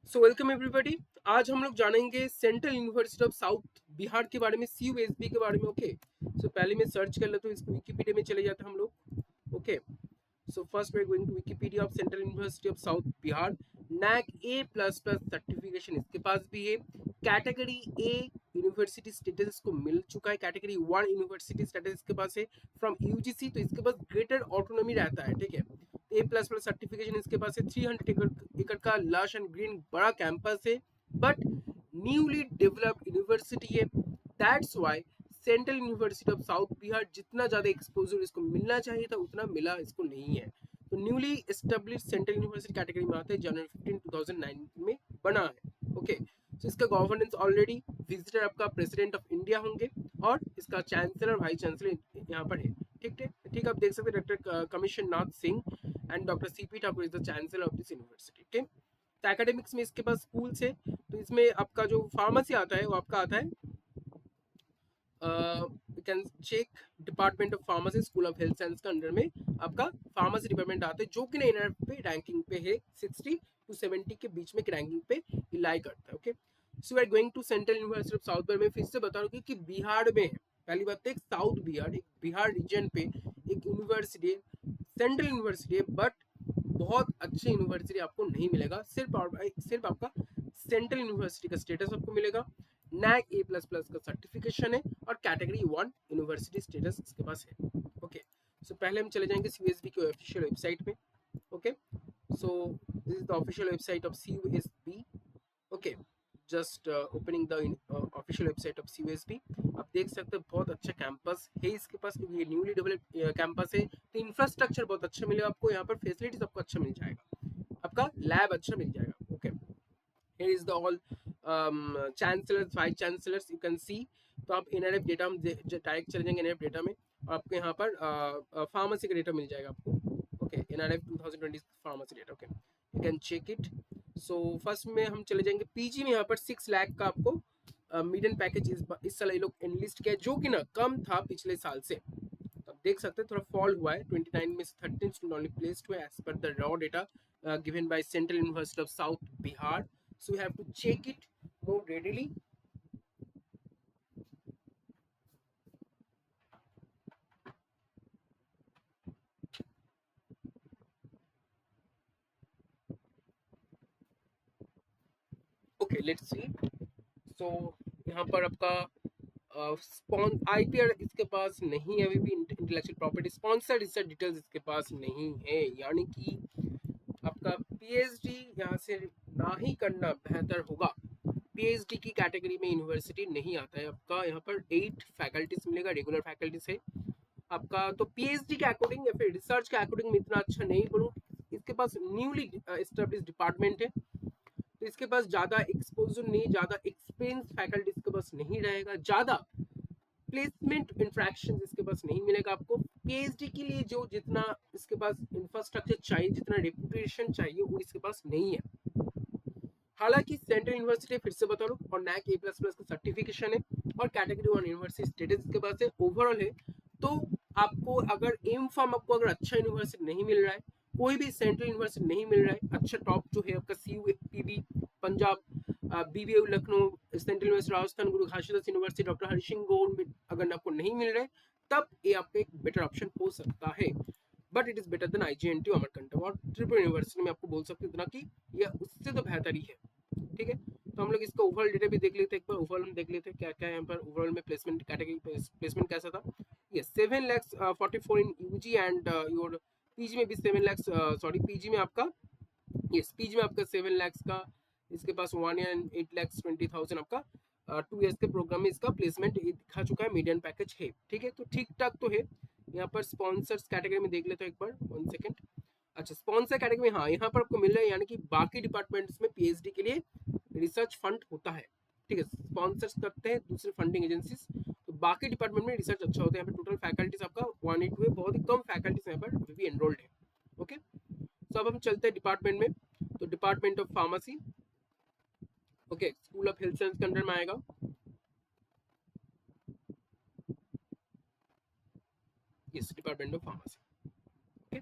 So welcome everybody. आज हम लोग जानेंगे central university of south Bihar के बारे में, CUSB के बारे में। ओके, सो पहले मैं सर्च कर लेता हूँ, इसको विकिपीडिया में चले जाते हैं हम लोग। Okay, so first we are going to Wikipedia of central university of south Bihar. NAAC A++ certification इसके पास भी है। कैटेगरी ए यूनिवर्सिटी स्टेटस इसको मिल चुका है। कैटेगरी 1 यूनिवर्सिटी स्टेटस इसके पास है फ्रॉम UGC, तो इसके पास ग्रेटर ऑटोनॉमी रहता है। ठीक है, A++ सर्टिफिकेशन इसके पास है। 300 एकड़ का लश एंड ग्रीन बड़ा कैंपस है, बट न्यूली डेवलप्ड यूनिवर्सिटी है। That's why central university of south Bihar जितना ज्यादा एक्सपोजर इसको मिलना चाहिए था उतना मिला इसको नहीं है। तो newly establish central university category में आते हैं, जनवरी 15 2019 में बना है। ओके, तो इसका गवर्नेंस ऑलरेडी विजिटर आपका प्रेसिडेंट ऑफ इंडिया होंगे और इसका चांसलर वाइस चांसलर यहाँ पर है। ठीक है, ठीक, आप देख सकते हैं doctor commission Nath Singh and doctor CP Thakur is the chancellor of this university. ठीक, तो एकेडमिक्स में इसके पास स्कूल्स है। तो इसमें आपका जो फार्मेसी आता है वो आपका आता है, you can check department of pharmacy, school of health science के अंडर में आपका फार्मेसी डिपार्टमेंट आता है, जो कि NRF पे रैंकिंग पे है 60 to 70 के बीच में रैंकिंग पे लाई करता है। Okay, so we are going to Central university of south Bihar. में फिर से बता रहा हूँ कि बिहार में है। पहली बात तो एक साउथ बिहार, एक बिहार रीजन पे एक यूनिवर्सिटी, सेंट्रल यूनिवर्सिटी है, बट बहुत अच्छी यूनिवर्सिटी आपको नहीं मिलेगा। सिर्फ आपका सेंट्रल यूनिवर्सिटी का स्टेटस आपको मिलेगा। नैक A++ का सर्टिफिकेशन है और कैटेगरी 1 यूनिवर्सिटी स्टेटस इसके पास है। ओके, सो पहले हम चले जाएंगे CUSB की ऑफिशियल वेबसाइट पे। Okay, so this is the official website of CUSB। Okay, just opening the official website of CUSB। आप देख सकते हैं बहुत अच्छा कैंपस है इसके पास, क्योंकि ये न्यूली डेवलप कैंपस है। तो इंफ्रास्ट्रक्चर बहुत अच्छा मिलेगा आपको यहाँ पर, फैसिलिटीज आपको अच्छा मिल जाएगा, आपका लैब अच्छा मिल जाएगा। Okay, here is the all chancellors, vice chancellors you can see। तो आप NRF डेटा हम डायरेक्ट चले जाएंगे NRF डेटा में, और आपको यहाँ पर फार्मेसी का डेटा मिल जाएगा आपको। Okay, NRF 2020 pharmacy data. Okay, you can check it. So first में हम चले जाएंगे PG में। यहाँ पर 6 लाख का आपको मीडियन पैकेज इस साल ये लोग एनलिस्ट किया, जो कि ना कम था पिछले साल से। तो आप देख सकते हैं थोड़ा फॉल हुआ है, 29 में से 13 स्टूडेंट ओनली प्लेस्ड हुए as per the raw data given by Central University of South Bihar। So you have to check it more readily। Okay, let's see। So यहाँ पर आपका IPR इसके पास नहीं है अभी भी। Intellectual property sponsor research details इसके पास नहीं है, यानी कि आपका PhD यहाँ से ना ही करना बेहतर होगा। PhD की कैटेगरी में यूनिवर्सिटी नहीं आता है आपका। यहाँ पर 8 फैकल्टीज मिलेगा, रेगुलर फैकल्टीज है आपका। तो PhD के अकॉर्डिंग या फिर रिसर्च के अकॉर्डिंग में इतना अच्छा नहीं बोलूँ। इसके पास न्यूली एस्टेब्लिश डिपार्टमेंट है, तो इसके पास ज्यादा एक्सपोजर नहीं, ज्यादा एक्सपीरियंस फैकल्टी इसके पास नहीं रहेगा, ज्यादा प्लेसमेंट इंट्रैक्शन इसके पास नहीं मिलेगा आपको। PhD के लिए जो जितना इसके पास इंफ्रास्ट्रक्चर चाहिए, जितना रेपुटेशन चाहिए, वो इसके पास नहीं है। हालांकि सेंट्रल यूनिवर्सिटी फिर से बता रहा हूँ, और नैक A++ का सर्टिफिकेशन है और कैटेगरी 1 यूनिवर्सिटी स्टेटस इसके पास है, ओवरऑल है। तो आपको अगर एम फॉर्म आपको अगर अच्छा यूनिवर्सिटी नहीं मिल रहा है, कोई भी सेंट्रल यूनिवर्सिटी नहीं मिल रहा है अच्छा टॉप जो है आपका CUPB Punjab, BBU Lucknow, central university Rajasthan, गुरु घासीदास यूनिवर्सिटी, डॉक्टर हरि सिंह गोल, अगर आपको नहीं मिल रहा है, तब ये आपका एक बेटर ऑप्शन हो सकता है। But it is better then IGNT Amarkantak और ट्रिपल यूनिवर्सिटी में आपको बोल सकते इतना कि यह उससे तो बेहतर ही है। ठीक है, तो हम लोग इसका ओवरऑल डेटा भी देख लेते हैं एक बार। ओवरऑल हम देख लेते हैं क्या क्या है यहाँ पर ओवरऑल में प्लेसमेंट कैटेगरी प्लेसमेंट कैसा था। ये 7,44 इन UG एंड योर PG में भी 7 लाख, सॉरी PG में आपका, यस PG में आपका 7 लाख का इसके पास 1 ईयर एंड 8,20,000 आपका 2 ईयर्स के प्रोग्राम में इसका प्लेसमेंट दिखा चुका है, मीडियम पैकेज है। ठीक है, तो ठीक ठाक तो है। यहाँ पर स्पॉन्सर्स कैटेगरी में देख लेते हैं एक बार, 1 सेकेंड। अच्छा, स्पॉन्सर कैटेगरी में हाँ यहाँ पर आपको मिल रहा है, यानी कि बाकी डिपार्टमेंट्स में PhD के लिए रिसर्च फंड होता है। ठीक है, स्पॉन्सर्स करते हैं दूसरे फंडिंग एजेंसीज, तो बाकी डिपार्टमेंट में रिसर्च अच्छा होता है। यहाँ पे टोटल फैकल्टीज आपका 182 है, बहुत ही कम फैकल्टीज यहाँ पर अभी भी एनरोल्ड है। ओके, तो अब हम चलते हैं डिपार्टमेंट में। तो department of pharmacy, okay, school of health science के अंडर में आएगा। Yes, department of pharmacy. Okay,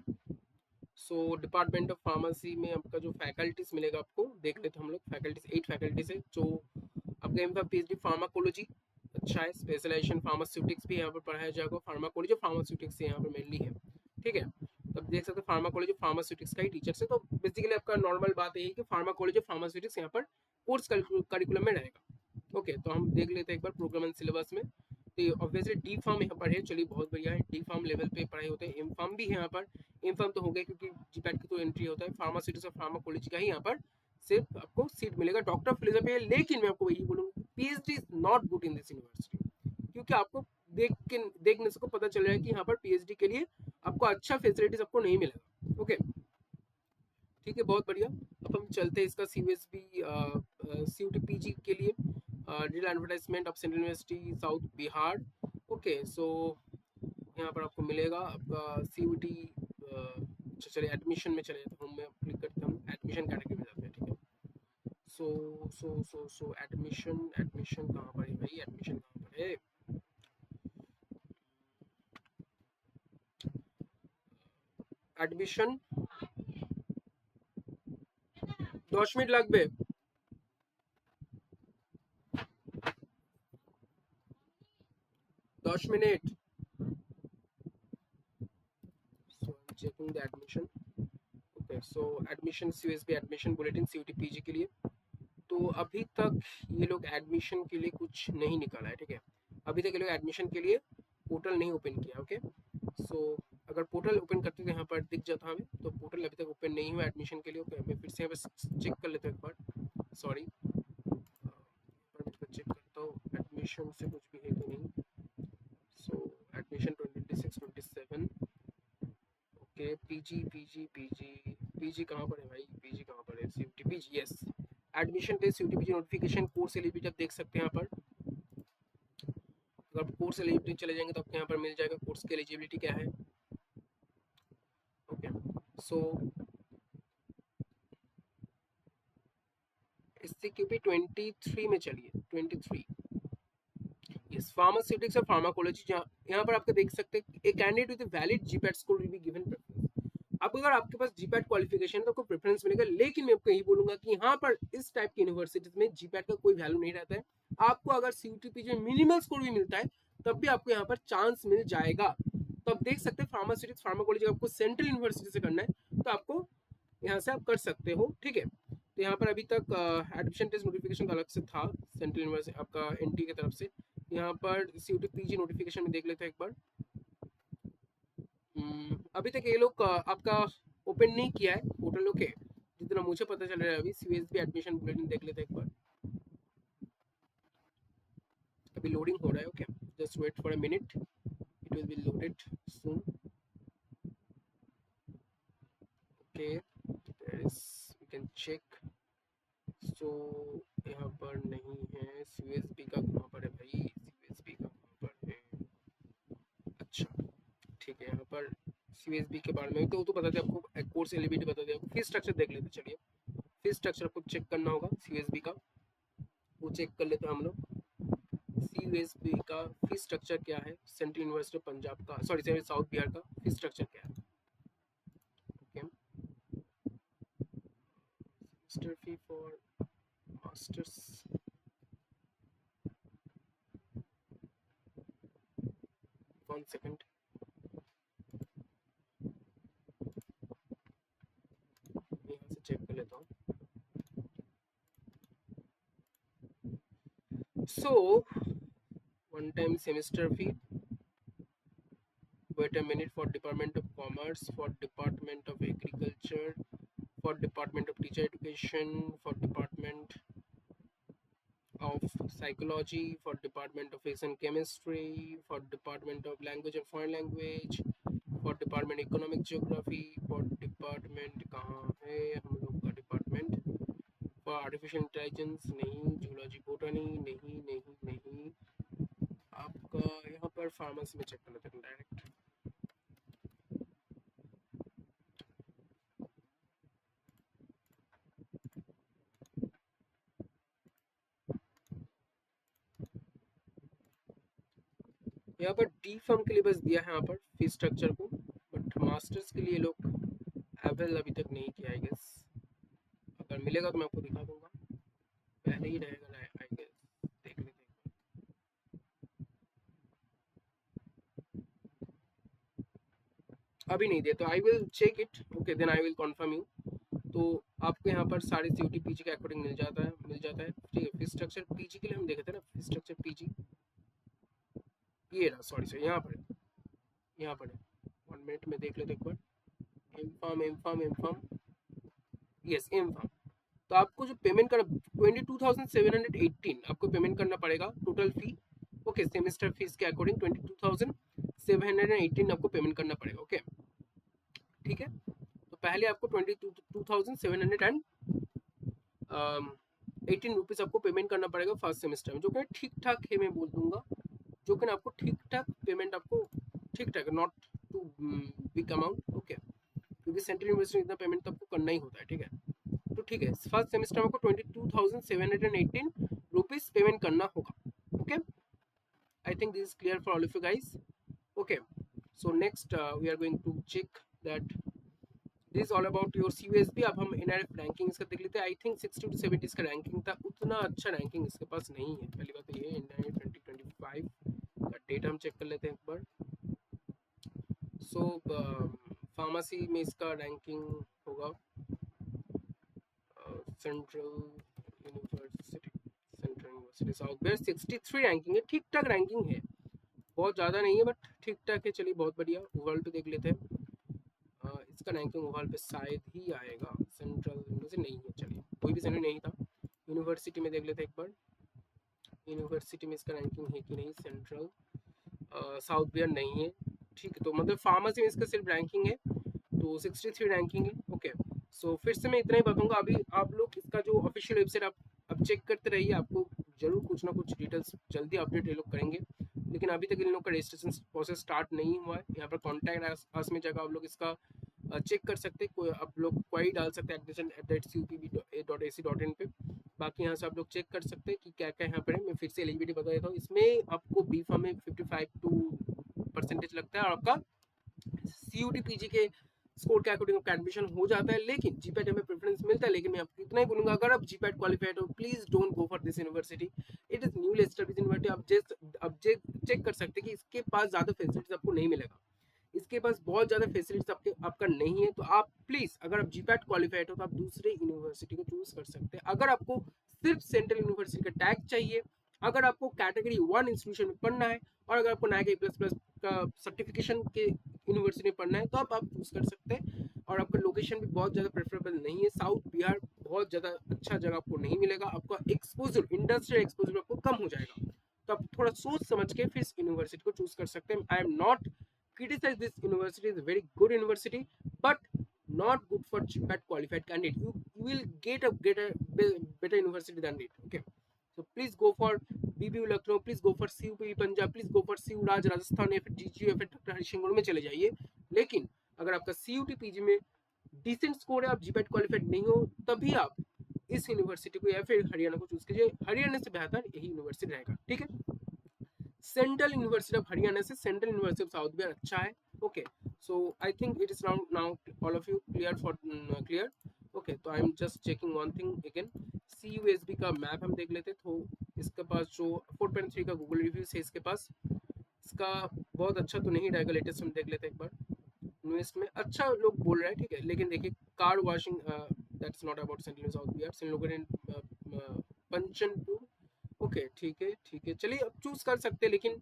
so department of pharmacy में आपका जो फैकल्टीज मिलेगा आपको देख लेते हैं हम लोग। फैकल्टीज 8 फैकल्टीज है जो आपका एम पीएचडी फार्माकोलॉजी अच्छा है, स्पेशलाइजेशन फार्मास्यूटिक्स भी यहाँ पर पढ़ाया जाएगा। फार्माकोलॉजी फार्मास्यूटिक्स यहाँ पर मेनली है, ठीक है। तो आप देख सकते हैं फार्माकोलॉजी फार्मास्यूटिक्स का ही टीचर है। तो बेसिकली आपका नॉर्मल बात यही है कि फार्माकोलॉजी फार्मास्यूटिक्स यहाँ पर कोर्स करिकुलम में रहेगा। ओके, तो हम देख लेते हैं एक बार प्रोग्राम एंड सिलेबस में। तो ऑब्वियसली डी फार्म यहाँ पर है, चलिए बहुत बढ़िया है। डी फार्म लेवल पे पढ़ाई होते हैं। एम फार्म भी है यहाँ पर। एम फार्म तो हो गया क्योंकि जीपैट की तो एंट्री होता है। फार्मास्यूटिक्स और फार्माकोलॉजी का ही यहाँ पर सिर्फ आपको सीट मिलेगा। डॉक्टर फिलोसफी है, लेकिन मैं आपको वही बोलूँगा PhD is not good in this university, क्योंकि आपको देखने से को पता चल रहा है कि यहाँ पर पीएचडी के लिए आपको अच्छा फैसिलिटीज आपको नहीं मिलेगा। ओके, ठीक है, बहुत बढ़िया। अब हम चलते हैं इसका सीयूएसबी सीयूटीपीजी के लिए digital advertisement of central university south Bihar. Okay, so यहाँ पर आपको मिलेगा आपका सीयूटी। चलिए एडमिशन में चले जाते हैं, मैं क्लिक करता हूँ, एडमिशन कैटेगरी में जाते हैं, ठीक है। सो एडमिशन एडमिशन कहाँ पर है भाई, एडमिशन कहाँ पर है? एडमिशन 10 मिनट লাগবে। 10 minute. So I'm checking the admission. Okay, so admission CUSB admission bulletin CUTPG के लिए। तो अभी तक ये लोग एडमिशन के लिए कुछ नहीं निकाला है, ठीक है। अभी तक ये लोग एडमिशन के लिए पोर्टल नहीं ओपन किया। ओके, सो अगर पोर्टल ओपन करते तो यहाँ पर दिख जाता हमें, तो पोर्टल अभी तक ओपन नहीं हुआ एडमिशन के लिए। ओके, मैं फिर से यहाँ पर चेक कर लेता हूँ एक बार, सॉरी चेक करता हूँ एडमिशन से कुछ भी है कि नहीं। So admission 26-27। Okay, PG PG PG PG कहाँ पर है भाई, पीजी कहाँ पर है? CUET PG, yes. Admission test CUET PG notification course eligibility आप देख सकते हैं यहाँ पर। अगर आप कोर्स एलिजिबिलिटी चले जाएंगे तो आपको यहाँ पर मिल जाएगा कोर्स की एलिजिबिलिटी क्या है। ओके, सो इससे क्योंकि 23 में चलिए 23 इस फार्मास्यूटिक्स और फार्माकोलॉजी, जहाँ यहाँ पर आपको देख सकते हैं एक candidate with valid GPAT score will be given preference. अब अगर आपके पास जीपैट क्वालिफिकेशन है तो आपको प्रेफरेंस मिलेगा, लेकिन मैं आपको यही बोलूंगा कि यहाँ पर इस टाइप की यूनिवर्सिटीज में जीपैट का कोई वैल्यू नहीं रहता है। आपको अगर सीयूटीपीजी मिनिमल स्कोर भी मिलता है तब भी आपको यहाँ पर चांस मिल जाएगा। तो आप देख सकते हैं फार्मास्यूटिक्स फार्माकोलॉजी आपको सेंट्रल यूनिवर्सिटी से करना है तो आपको यहाँ से आप कर सकते हो, ठीक है। तो यहाँ पर अभी तक एडमिशन टेस्ट नोटिफिकेशन अलग से था सेंट्रल यूनिवर्सिटी आपका एनटी की तरफ से। यहाँ पर सीयूटीपीजी नोटिफिकेशन में देख लेते हैं एक बार। अभी तक ये लोग आपका ओपन नहीं किया है पोर्टल। ओके, जितना मुझे पता चल रहा है अभी सीयूएसबी एडमिशन बुलेटिन देख लेते हैं एक बार। अभी लोडिंग हो रहा है। Okay, just wait for a minute, it will be loaded soon. Okay, there is, we can check. So यहाँ पर नहीं है। सीयूएसबी का कहाँ पर है भाई, सीयूएसबी का कहाँ पर है? अच्छा, ठीक है, यहाँ पर सीयूएसबी के बारे में तो बताते हैं आपको, कोर्स एलिजिबिलिटी बता दिया। फीस स्ट्रक्चर देख लेते, चलिए फीस स्ट्रक्चर आपको चेक करना होगा सीयूएसबी का, वो चेक कर लेते हैं हम लोग। सीयूएसबी का फीस स्ट्रक्चर क्या है, सेंट्रल यूनिवर्सिटी पंजाब का, सॉरी साउथ बिहार का फीस स्ट्रक्चर क्या है। Okay, semester fee for masters, 1 second, यहाँ से चेक कर लेता हूँ। So one time semester fee, wait a minute, for Department of Commerce, for Department of Agriculture, for Department of Teacher Education, for Department of Psychology, for Department of Physics and Chemistry, for Department of Language and Foreign Language, for Department Economic Geography, for Department कहाँ है हम लोग का department, for Artificial Intelligence नहीं, Zoology Botany नहीं नहीं नहीं, आपका यहाँ पर फार्मेसी में चेक कर लेते हैं डायरेक्ट। यहाँ पर डी फर्म के लिए बस दिया है यहाँ पर फीस स्ट्रक्चर को, बट मास्टर्स के लिए लोग ट्रैवल अभी तक नहीं किया आई गेस, अगर मिलेगा तो मैं आपको दिखा दूंगा, पहले ही रहेगा आई गेस, देख लेते हैं। अभी नहीं दे तो I will check it, okay then I will confirm you. तो आपको यहाँ पर सारे सीयूटी पीजी के अकॉर्डिंग मिल जाता है ठीक है। फीस स्ट्रक्चर पीजी के लिए हम देखे थे ना, फीस स्ट्रक्चर पीजी ये रहा, सॉरी यहाँ पर है 1 मिनट में देख लेते एक बार। Inform yes inform. तो आपको जो पेमेंट करना 22,718 आपको पेमेंट करना पड़ेगा total fee, okay semester fees के अकॉर्डिंग 22,718 आपको पेमेंट करना पड़ेगा, ओके ठीक है। तो पहले आपको 22,718 रुपीज़ आपको पेमेंट करना पड़ेगा फर्स्ट सेमेस्टर में, जो कि ठीक ठाक है मैं बोल दूंगा, जो कि आपको ठीक ठाक पेमेंट आपको ठीक ठाक, not to big amount, okay क्योंकि सेंट्रल यूनिवर्सिटी इतना पेमेंट तो आपको करना ही होता है ठीक है। तो ठीक है फर्स्ट सेमेस्टर में आपको 22,718 रुपीज़ पेमेंट करना होगा, okay I think this is clear for all of you guys, okay so next we are going to check that this all about your CUSB. अब हम एनआरएफ रैंकिंग इसका देख लेते हैं। आई थिंक 60 to 70 इसका ranking था, उतना अच्छा रैंकिंग इसके पास नहीं है, पहली बात तो ये एनआरएफ 2025 का डेटा हम चेक कर लेते हैं एक बार। सो फार्मेसी में इसका रैंकिंग होगा Central university South where 63 ranking है, ठीक ठाक रैंकिंग है, बहुत ज़्यादा नहीं है बट ठीक ठाक है, चलिए बहुत बढ़िया। ओवरऑल पे देख लेते हैं, इसका रैंकिंग ओवरऑल पे शायद ही आएगा, सेंट्रल यूनिवर्सिटी नहीं है, चलिए कोई भी सेंट्रल नहीं था। यूनिवर्सिटी में देख लेते हैं एक बार, यूनिवर्सिटी में इसका रैंकिंग है कि नहीं, सेंट्रल साउथ वेयर नहीं है, ठीक है। तो मतलब फार्मेसी में इसका सिर्फ रैंकिंग है तो 63 रैंकिंग है, ओके सो फिर से मैं इतना ही बताऊंगा। अभी आप लोग इसका जो ऑफिशियल वेबसाइट आप अब चेक करते रहिए, आपको जरूर कुछ ना कुछ डिटेल्स जल्दी अपडेट ये लोग करेंगे, लेकिन अभी तक इन लोग का रजिस्ट्रेशन प्रोसेस स्टार्ट नहीं हुआ है। यहाँ पर कॉन्टैक्ट अस में जगह आप लोग इसका चेक कर सकते हैं, आप लोग क्वारी डाल सकते हैं admission@cupb.ac.in पे, बाकी यहाँ से आप लोग चेक कर सकते हैं कि क्या क्या यहाँ पर है। मैं फिर से एलिजिबिलिटी बता देता हूँ, इसमें आपको बी फार्म में 55% लगता है और आपका सीयूटी पीजी के स्कोर के अकॉर्डिंग आपका एडमिशन हो जाता है, लेकिन जीपैट में प्रेफरेंस मिलता है। लेकिन मैं आपको इतना ही बोलूंगा, अगर आप जीपैट क्वालिफाइड हो please don't go for this university, it is newly established university. आप चेक कर सकते हैं कि इसके पास ज्यादा फैसिलिटीज आपको नहीं मिलेगा, इसके पास बहुत ज़्यादा फैसिलिटीज आपका नहीं है। तो आप प्लीज़ अगर आप जीपैट क्वालिफाइड हो तो आप दूसरे यूनिवर्सिटी को चूज कर सकते हैं। अगर आपको सिर्फ सेंट्रल यूनिवर्सिटी का टैग चाहिए, अगर आपको कैटेगरी 1 इंस्टीट्यूशन में पढ़ना है और अगर आपको नाइक A++ का सर्टिफिकेशन के यूनिवर्सिटी में पढ़ना है तो आप चूज कर सकते हैं। और आपका लोकेशन भी बहुत ज़्यादा प्रेफरेबल नहीं है, साउथ बिहार बहुत ज़्यादा अच्छा जगह आपको नहीं मिलेगा, आपका एक्सपोजर इंडस्ट्रियल एक्सपोजर आपको कम हो जाएगा। तो आप थोड़ा सोच समझ के फिर इस यूनिवर्सिटी को चूज कर सकते हैं। I am not criticize this university, is a very good university but not good for GPAT qualified candidate. You will get a better university than it, okay so please go for BBU Lucknow, please go for CUP Punjab, please go for CU राज राजस्थान या फिर GGU या फिर doctor Harishankar में चले जाइए। लेकिन अगर आपका CUT PG में डिसेंट स्कोर है, आप जीपैट क्वालिफाइड नहीं हो, तभी आप इस यूनिवर्सिटी को या फिर हरियाणा को चूज कीजिए, हरियाणा से बेहतर यही यूनिवर्सिटी रहेगा, ठीक है। सेंट्रल यूनिवर्सिटी ऑफ हरियाणा से central university of south Bihar अच्छा है, okay so I think it is now all of you clear for clear, okay तो I am just checking one thing again. CUSB का मैप हम देख लेते, तो इसके पास जो 4.3 का गूगल रिव्यूज है इसके पास, इसका बहुत अच्छा तो नहीं रहेगा, लेटेस्ट हम देख लेते एक बार। इन्वेस्ट में अच्छा लोग बोल रहे हैं, ठीक है, लेकिन देखिए car washing that's not about central south Bihar, central लोग पंचनपुर, ओके ठीक है चलिए अब चूज कर सकते हैं, लेकिन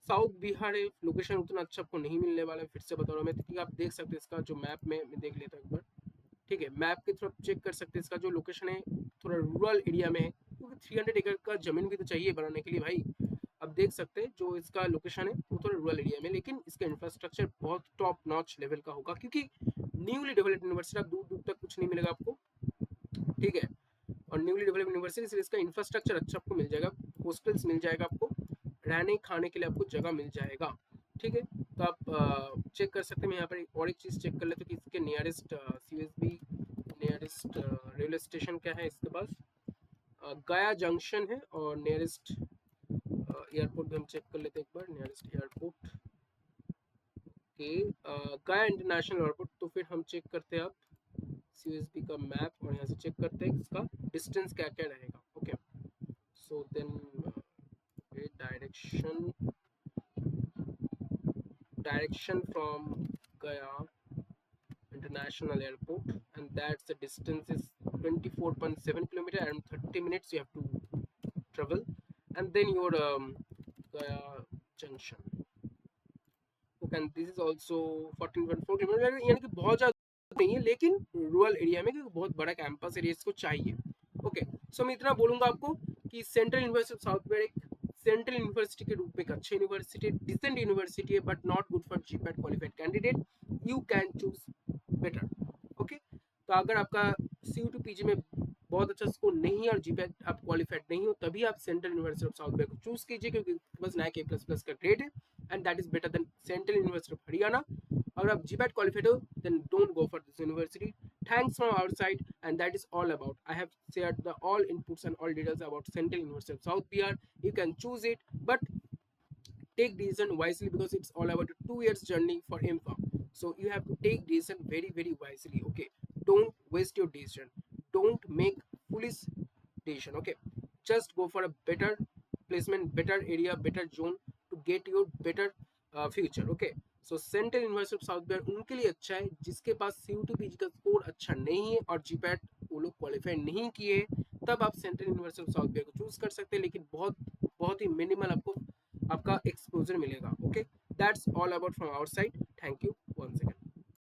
साउथ बिहार है, लोकेशन उतना अच्छा आपको नहीं मिलने वाला है, फिर से बता रहा हूँ मैं, क्योंकि आप देख सकते हैं इसका जो मैप में मैं देख लेता हूँ एक बार, ठीक है मैप के थ्रू चेक कर सकते हैं इसका जो लोकेशन है थोड़ा रूरल एरिया में है, क्योंकि 300 एकड़ का जमीन भी तो चाहिए बनाने के लिए भाई। अब देख सकते हैं जो इसका लोकेशन है वो थोड़ा रूरल एरिया में, लेकिन इसका इंफ्रास्ट्रक्चर बहुत टॉप नॉच लेवल का होगा, क्योंकि न्यूली डेवलप्ड यूनिवर्सिटी, आप दूर दूर तक कुछ नहीं मिलेगा आपको, ठीक है। और न्यूली डेवलप्ड यूनिवर्सिटी से इसका इंफ्रास्ट्रक्चर अच्छा आपको मिल जाएगा, हॉस्टल्स मिल जाएगा आपको, रहने खाने के लिए आपको जगह मिल जाएगा, ठीक है। तो आप चेक कर सकते हैं। मैं यहाँ पर और एक चीज़ चेक कर लेते हैं कि इसके nearest CUSB nearest railway station क्या है इसके पास, गया जंक्शन है, और नियरेस्ट एयरपोर्ट भी हम चेक कर लेते हैं एक बार, नियरेस्ट एयरपोर्ट के गया इंटरनेशनल एयरपोर्ट। तो फिर हम चेक करते हैं अब यूएसबी का मैप और यहाँ से चेक करते हैं इसका डिस्टेंस क्या क्या रहेगा. Okay, so then direction from Gaya international airport, and that's the distance is 24.7 kilometer and 30 minutes you have to travel. And then your Gaya junction, okay, and this is also 14.4 kilometre, यानी कि बहुत ज़्यादा नहीं है, लेकिन रूरल एरिया में क्योंकि बहुत बड़ा कैंपस एरिया इसको चाहिए. ओके, सो मैं इतना बोलूँगा आपको कि सेंट्रल यूनिवर्सिटी ऑफ साउथ में एक सेंट्रल यूनिवर्सिटी के रूप में एक अच्छी यूनिवर्सिटी, डिसेंट यूनिवर्सिटी है, but not good for GPAT qualified candidate. You can choose better. Okay, तो अगर आपका CU2 PG में बहुत अच्छा स्कोर नहीं है और जीपैट आप क्वालिफाइड नहीं हो, तभी आप सेंट्रल यूनिवर्सिटी ऑफ साउथ को चूज कीजिए, क्योंकि बस 9K++ का ग्रेड है, and that is better than Central university of Haryana. अगर आप जीपैट क्वालिफाइड हो, then don't go for this university. Thanks from our side, and that is all about. I have shared the all inputs and all details about Central University of South Bihar. You can choose it, but take decision wisely, because it's all about a 2 years journey for MPharm. So you have to take decision very very wisely. Okay, don't waste your decision. Don't make foolish decision. Okay, just go for a better placement, better area, better zone to get your better future. Okay, so central university of south Bihar उनके लिए अच्छा है जिसके पास CU2 PG का score अच्छा नहीं है और जीपैट वो लोग क्वालिफाई नहीं किए, तब आप Central university of south Bihar को चूज कर सकते हैं, लेकिन बहुत बहुत ही मिनिमल आपको आपका एक्सपोजर मिलेगा. Okay, that's all about from our side. Thank you once again.